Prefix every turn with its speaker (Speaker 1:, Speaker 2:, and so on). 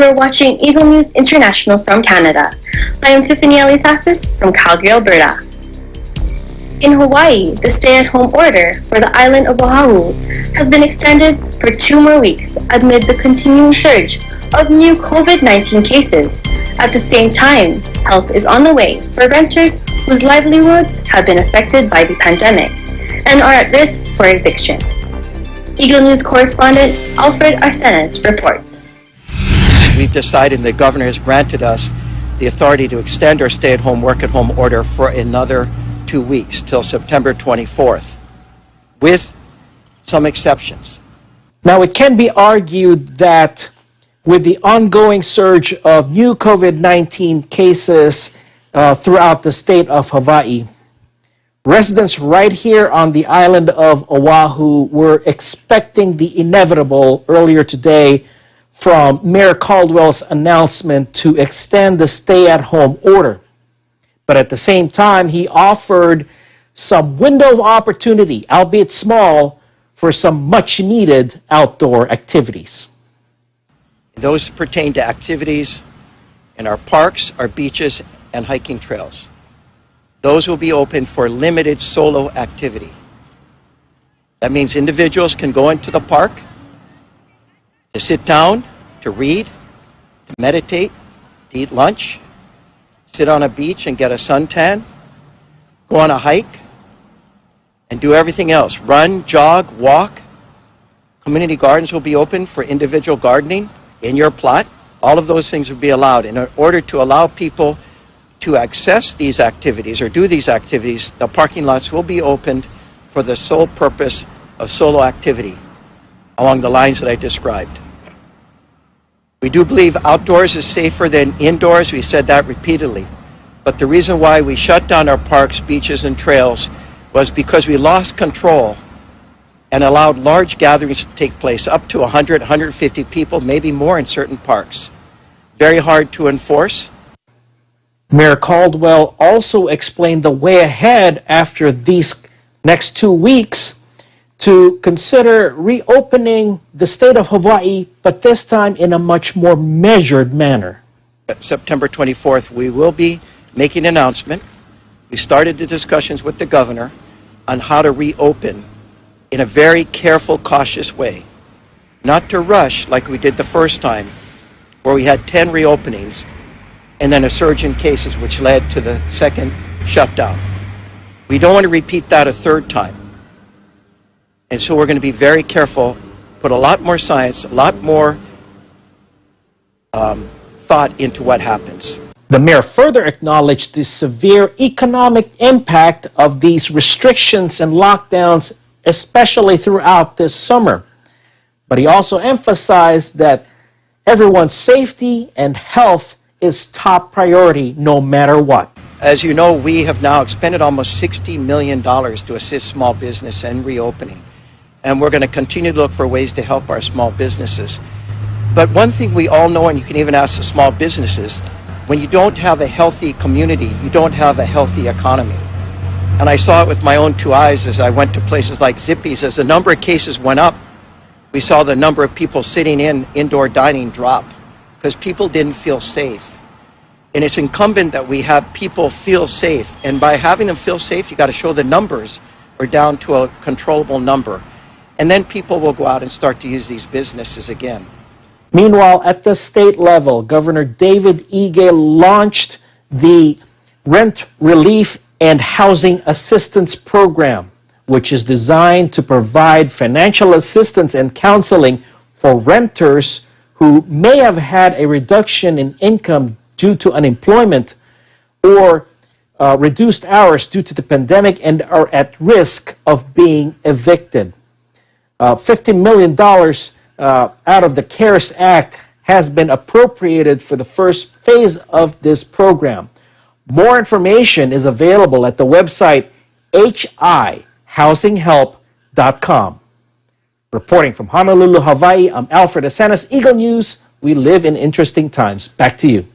Speaker 1: are watching Eagle News International from Canada. I am Tiffany Elisassis from Calgary, Alberta. In Hawaii, the stay-at-home order for the island of Oahu has been extended for 2 more weeks amid the continuing surge of new COVID-19 cases. At the same time, help is on the way for renters whose livelihoods have been affected by the pandemic and are at risk for eviction. Eagle News correspondent Alfred Arsenes reports.
Speaker 2: We've decided, and the governor has granted us the authority to extend our stay-at-home, work-at-home order for another 2 weeks till September 24th, with some exceptions.
Speaker 3: Now, it can be argued that with the ongoing surge of new COVID-19 cases throughout the state of Hawaii, residents right here on the island of Oahu were expecting the inevitable earlier today from Mayor Caldwell's announcement to extend the stay-at-home order. But at the same time, he offered some window of opportunity, albeit small, for some much-needed outdoor activities.
Speaker 2: Those pertain to activities in our parks, our beaches, and hiking trails. Those will be open for limited solo activity. That means individuals can go into the park to sit down, to read, to meditate, to eat lunch, sit on a beach and get a suntan, go on a hike, and do everything else. Run, jog, walk. Community gardens will be open for individual gardening in your plot. All of those things will be allowed. In order to allow people to access these activities or do these activities, the parking lots will be opened for the sole purpose of solo activity along the lines that I described. We do believe outdoors is safer than indoors. We said that repeatedly. But the reason why we shut down our parks, beaches, and trails was because we lost control and allowed large gatherings to take place, up to 100, 150 people, maybe more in certain parks. Very hard to enforce.
Speaker 3: Mayor Caldwell also explained the way ahead after these next 2 weeks to consider reopening the state of Hawaii, but this time in a much more measured manner.
Speaker 2: September 24th, we will be making an announcement. We started the discussions with the governor on how to reopen in a very careful, cautious way. Not to rush like we did the first time, where we had 10 reopenings and then a surge in cases, which led to the second shutdown. We don't want to repeat that a third time. And so we're going to be very careful, put a lot more science, a lot more thought into what happens.
Speaker 3: The mayor further acknowledged the severe economic impact of these restrictions and lockdowns, especially throughout this summer. But he also emphasized that everyone's safety and health is top priority no matter what.
Speaker 2: As you know, we have now expended almost $60 million to assist small business and reopening. And we're going to continue to look for ways to help our small businesses. But one thing we all know, and you can even ask the small businesses, when you don't have a healthy community, you don't have a healthy economy. And I saw it with my own 2 eyes as I went to places like Zippy's. As the number of cases went up, we saw the number of people sitting in indoor dining drop because people didn't feel safe. And it's incumbent that we have people feel safe. And by having them feel safe, you got to show the numbers are down to a controllable number. And then people will go out and start to use these businesses again.
Speaker 3: Meanwhile, at the state level, Governor David Ige launched the Rent Relief and Housing Assistance Program, which is designed to provide financial assistance and counseling for renters who may have had a reduction in income due to unemployment or reduced hours due to the pandemic and are at risk of being evicted. $50 million out of the CARES Act has been appropriated for the first phase of this program. More information is available at the website hihousinghelp.com. Reporting from Honolulu, Hawaii, I'm Alfred Arsenes, Eagle News. We live in interesting times. Back to you.